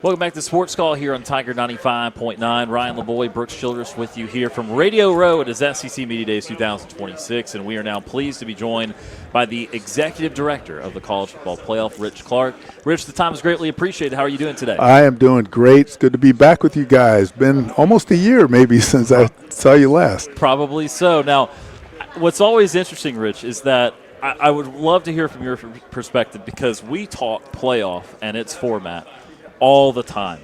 Welcome back to Sports Call here on Tiger 95.9. Ryan Lavoie, Brooks Childress with you here from Radio Row. It is SEC Media Days 2026, and we are now pleased to be joined by the Executive Director of the College Football Playoff, Rich Clark. Rich, the time is greatly appreciated. How are you doing today? I am doing great. It's good to be back with you guys. Been almost a year maybe since I saw you last. Probably so. Now, what's always interesting, Rich, is that I would love to hear from your perspective because we talk playoff and its format all the time.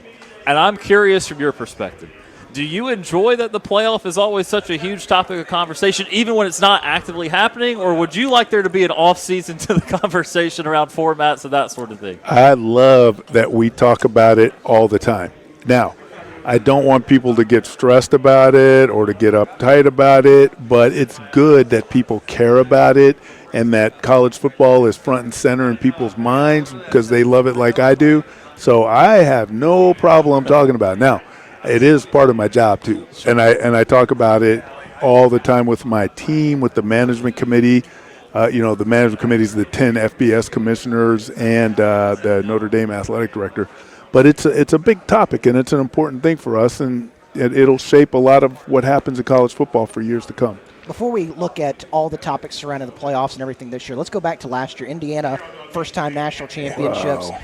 And I'm curious from your perspective, do you enjoy that the playoff is always such a huge topic of conversation, even when it's not actively happening, or would you like there to be an off-season to the conversation around formats and that sort of thing? I love that we talk about it all the time. Now, I don't want people to get stressed about it or to get uptight about it, but it's good that people care about it and that college football is front and center in people's minds because they love it like I do. So I have no problem talking about it. Now, it is part of my job too, and I talk about it all the time with my team, with the management committee. The management committee is the 10 FBS commissioners and the Notre Dame athletic director. But it's a big topic, and it's an important thing for us, and it'll shape a lot of what happens in college football for years to come. Before we look at all the topics surrounding the playoffs and everything this year, let's go back to last year. Indiana, first-time national championships. Wow.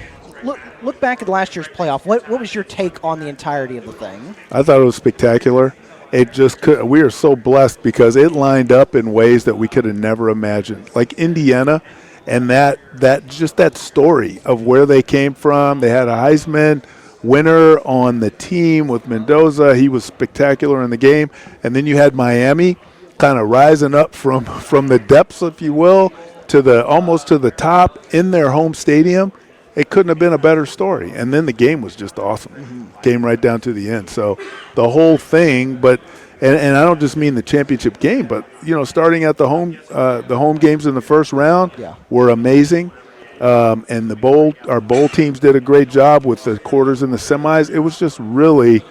Look back at last year's playoff. What was your take on the entirety of the thing? I thought it was spectacular. It just could. We are so blessed because it lined up in ways that we could have never imagined. Like Indiana, and that story of where they came from. They had a Heisman winner on the team with Mendoza. He was spectacular in the game. And then you had Miami kind of rising up from the depths, if you will, to almost to the top in their home stadium. It couldn't have been a better story. And then the game was just awesome. Mm-hmm. Came right down to the end. So the whole thing, and I don't just mean the championship game, but starting at the home games in the first round were amazing. And our bowl teams did a great job with the quarters and the semis. It was just really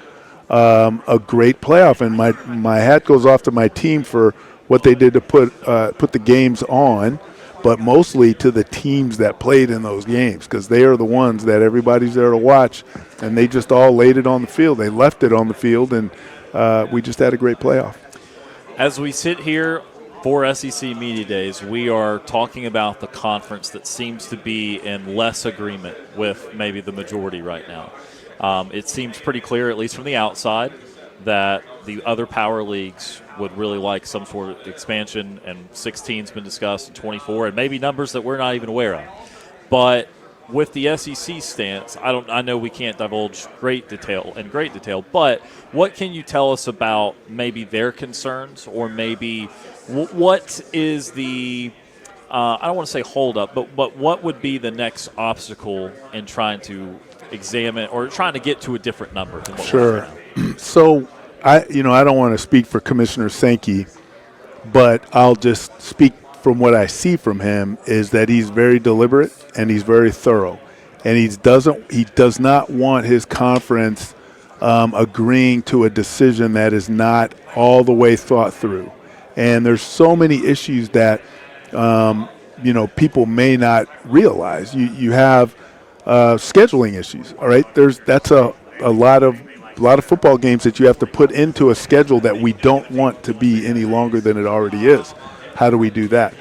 a great playoff. And my hat goes off to my team for what they did to put the games on, but mostly to the teams that played in those games because they are the ones that everybody's there to watch, and they just all laid it on the field. They left it on the field, and we just had a great playoff. As we sit here for SEC Media Days, we are talking about the conference that seems to be in less agreement with maybe the majority right now. It seems pretty clear, at least from the outside, that the other power leagues would really like some sort of expansion, and 16's been discussed, and 24, and maybe numbers that we're not even aware of. But with the SEC stance, I know we can't divulge great detail, but what can you tell us about maybe their concerns, or maybe what is the I don't want to say hold up, but what would be the next obstacle in trying to examine or trying to get to a different number than what Sure. So I don't want to speak for Commissioner Sankey, but I'll just speak from what I see from him is that he's very deliberate and he's very thorough, and he does not want his conference agreeing to a decision that is not all the way thought through. And there's so many issues that people may not realize. You have scheduling issues. All right, that's a lot of football games that you have to put into a schedule that we don't want to be any longer than it already is. How do we do that?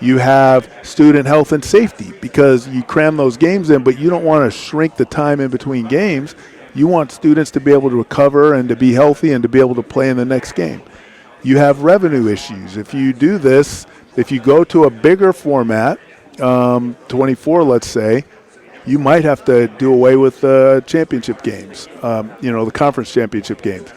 You have student health and safety because you cram those games in, but you don't want to shrink the time in between games. You want students to be able to recover and to be healthy and to be able to play in the next game. You have revenue issues. If you do this, if you go to a bigger format, 24, let's say, you might have to do away with the championship games, the conference championship games.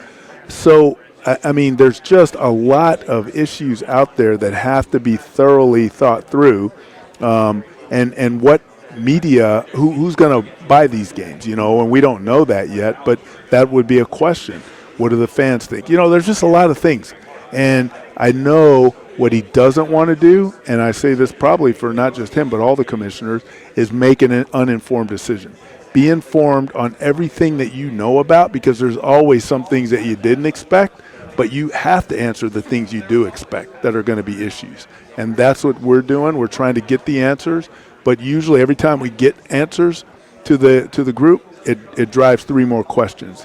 So, I mean, there's just a lot of issues out there that have to be thoroughly thought through. And what media, who's going to buy these games, and we don't know that yet, but that would be a question. What do the fans think? There's just a lot of things. And I know what he doesn't want to do, and I say this probably for not just him but all the commissioners, is make an uninformed decision. Be informed on everything that you know about because there's always some things that you didn't expect, but you have to answer the things you do expect that are going to be issues. And that's what we're doing. We're trying to get the answers, but usually every time we get answers to the group, it drives 3 more questions,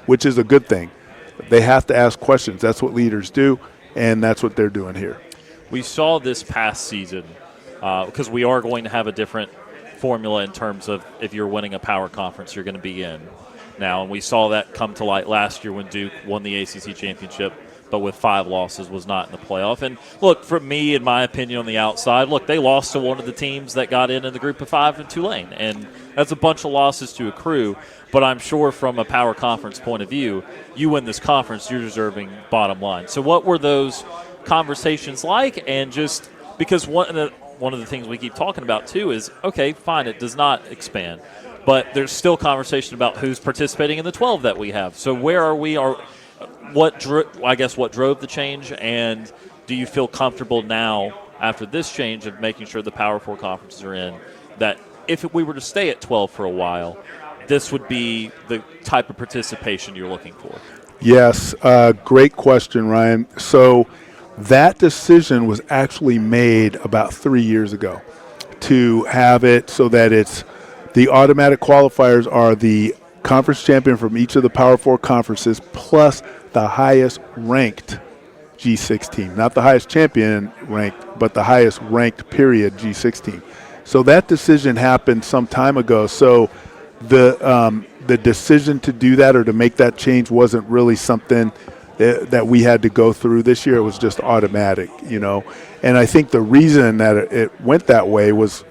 which is a good thing. They have to ask questions. That's what leaders do, and that's what they're doing here. We saw this past season, because we are going to have a different formula in terms of if you're winning a power conference, you're going to be in now. And we saw that come to light last year when Duke won the ACC championship, but with 5 losses was not in the playoff. And look, for me, in my opinion on the outside, look, they lost to one of the teams that got in the group of 5 in Tulane. And that's a bunch of losses to accrue. But I'm sure from a power conference point of view, you win this conference, you're deserving bottom line. So what were those conversations like? And just because one of the things we keep talking about too is, okay, fine, it does not expand, but there's still conversation about who's participating in the 12 that we have. So where are we? What drove the change, and do you feel comfortable now after this change of making sure the Power 4 conferences are in, that if we were to stay at 12 for a while, this would be the type of participation you're looking for? Yes, great question, Ryan. So that decision was actually made about 3 years ago to have it so that it's the automatic qualifiers are the conference champion from each of the Power 4 conferences plus the highest ranked G6 team. Not the highest champion ranked, but the highest ranked period G6 team. So that decision happened some time ago. So the decision to do that or to make that change wasn't really something that we had to go through this year. It was just automatic, And I think the reason that it went that way was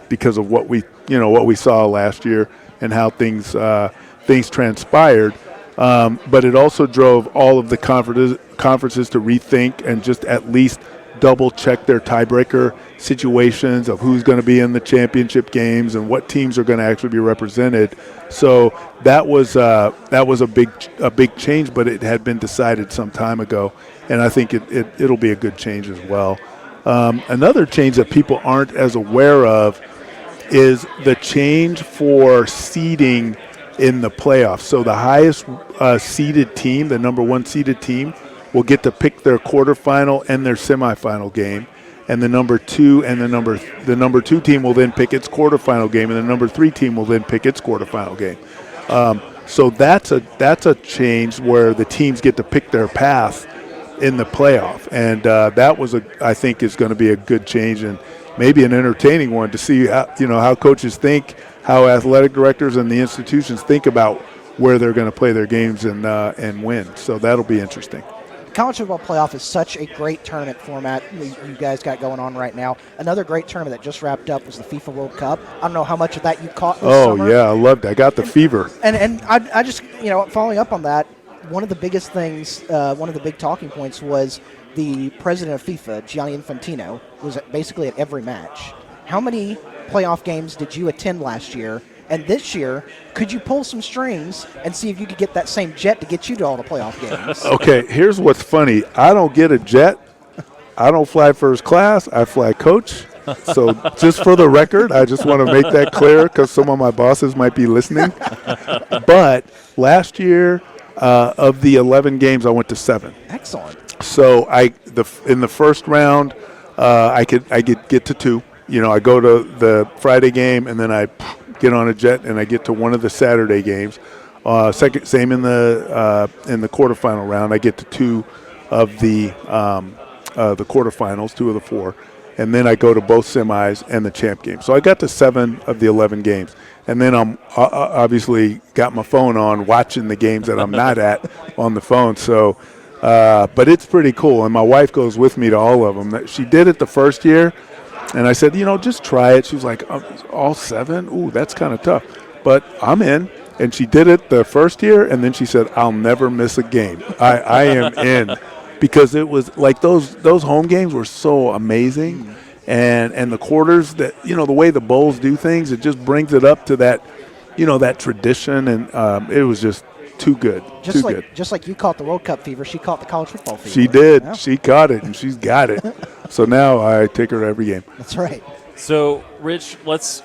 because of what we saw last year and how things transpired. But it also drove all of the conferences to rethink and just at least double check their tiebreaker situations of who's going to be in the championship games and what teams are going to actually be represented. So that was a big change, but it had been decided some time ago, and I think it'll be a good change as well. Another change that people aren't as aware of is the change for seeding in the playoffs. So the highest seeded team, the number 1 seeded team, will get to pick their quarterfinal and their semifinal game, and the number 2 and the number 2 team will then pick its quarterfinal game, and the number 3 team will then pick its quarterfinal game. So that's a change where the teams get to pick their path in the playoff, and that I think is going to be a good change and maybe an entertaining one to see how coaches think, how athletic directors and the institutions think about where they're going to play their games and win. So that'll be interesting. College football playoff is such a great tournament format you guys got going on right now. Another great tournament that just wrapped up was the FIFA World Cup. I don't know how much of that you caught this summer. Oh, yeah, I loved it. I got the fever. And I just, following up on that, one of the biggest things, one of the big talking points was the president of FIFA, Gianni Infantino, was basically at every match. How many playoff games did you attend last year? And this year, could you pull some strings and see if you could get that same jet to get you to all the playoff games? Okay, here's what's funny. I don't get a jet. I don't fly first class. I fly coach. So just for the record, I just want to make that clear because some of my bosses might be listening. But last year, of the 11 games, I went to 7. Excellent. So in the first round, I could get to 2. I go to the Friday game and then I get on a jet and I get to one of the Saturday games. Same in the quarterfinal round. I get to 2 of the quarterfinals, 2 of the 4, and then I go to both semis and the champ game. So I got to 7 of the 11 games, and then I'm obviously got my phone on watching the games that I'm not at on the phone. So, but it's pretty cool, and my wife goes with me to all of them. She did it the first year. And I said, just try it. She was like, all 7? Ooh, that's kind of tough. But I'm in. And she did it the first year, and then she said, I'll never miss a game. I am in. Because it was like those home games were so amazing. And the quarters, that the way the bowls do things, it just brings it up to that, that tradition. And it was just too good. Just like you caught the World Cup fever, she caught the college football fever. She did. Yeah. She caught it, and she's got it. So now I take her to every game. That's right. So, Rich, let's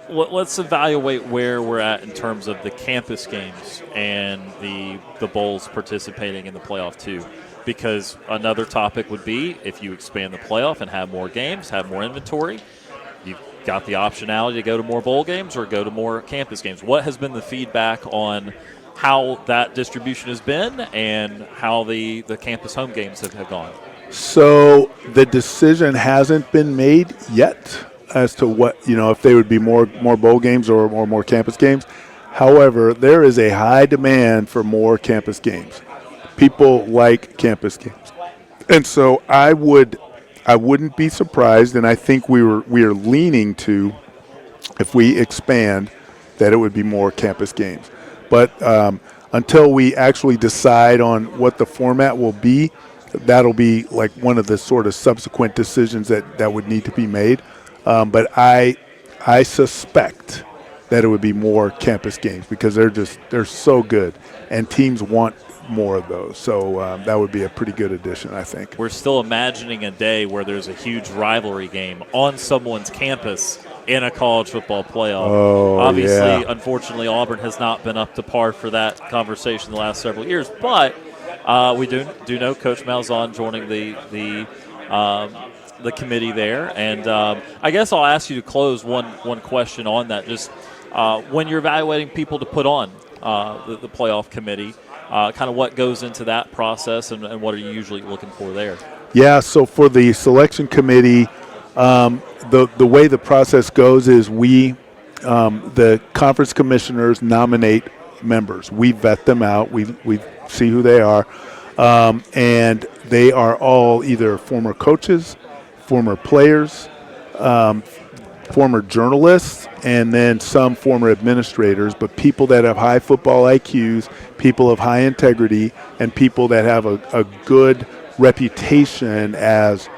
evaluate where we're at in terms of the campus games and the bowls participating in the playoff too. Because another topic would be if you expand the playoff and have more games, have more inventory, you got the optionality to go to more bowl games or go to more campus games. What has been the feedback on how that distribution has been and how the campus home games have gone? So the decision hasn't been made yet as to what, if they would be more bowl games or more campus games. However, there is a high demand for more campus games. People like campus games. And so I wouldn't be surprised, and I think we are leaning to, if we expand, that it would be more campus games. But until we actually decide on what the format will be, that'll be like one of the sort of subsequent decisions that would need to be made. But I suspect that it would be more campus games because they're so good, and teams want more of those. So that would be a pretty good addition, I think. We're still imagining a day where there's a huge rivalry game on someone's campus in a college football playoff. Oh, Obviously, yeah. Unfortunately, Auburn has not been up to par for that conversation the last several years. But we do know Coach Malzahn joining the committee there. And I guess I'll ask you to close one question on that. Just when you're evaluating people to put on the playoff committee, kind of what goes into that process and what are you usually looking for there? Yeah, so for the selection committee, the way the process goes is we, the conference commissioners, nominate members. We vet them out. We see who they are. And they are all either former coaches, former players, former journalists, and then some former administrators, but people that have high football IQs, people of high integrity, and people that have a good reputation as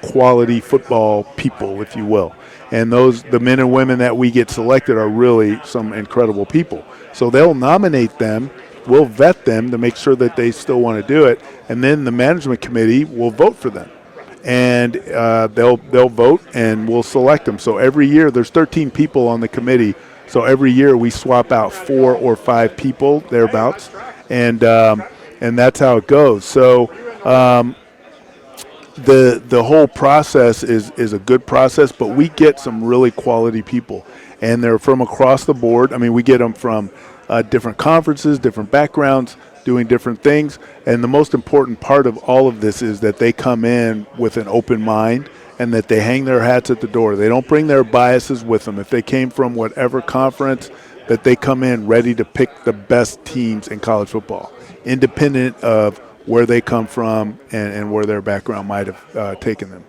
quality football people, if you will. And the men and women that we get selected are really some incredible people. So they'll nominate them, we'll vet them to make sure that they still want to do it, and then the management committee will vote for them. And they'll vote, and we'll select them. So every year, there's 13 people on the committee. So every year we swap out 4 or 5 people thereabouts, and that's how it goes. So the whole process is a good process, but we get some really quality people, and they're from across the board. I mean, we get them from different conferences, different backgrounds, doing different things. And the most important part of all of this is that they come in with an open mind and that they hang their hats at the door. They don't bring their biases with them. If they came from whatever conference, that they come in ready to pick the best teams in college football, independent of where they come from and where their background might have taken them.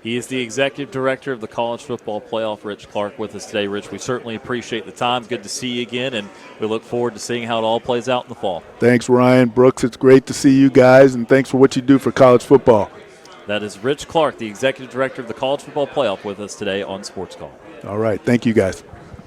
He is the executive director of the College Football Playoff, Rich Clark, with us today. Rich, we certainly appreciate the time. Good to see you again, and we look forward to seeing how it all plays out in the fall. Thanks, Ryan. Brooks, it's great to see you guys, and thanks for what you do for college football. That is Rich Clark, the executive director of the College Football Playoff, with us today on Sports Call. All right. Thank you, guys.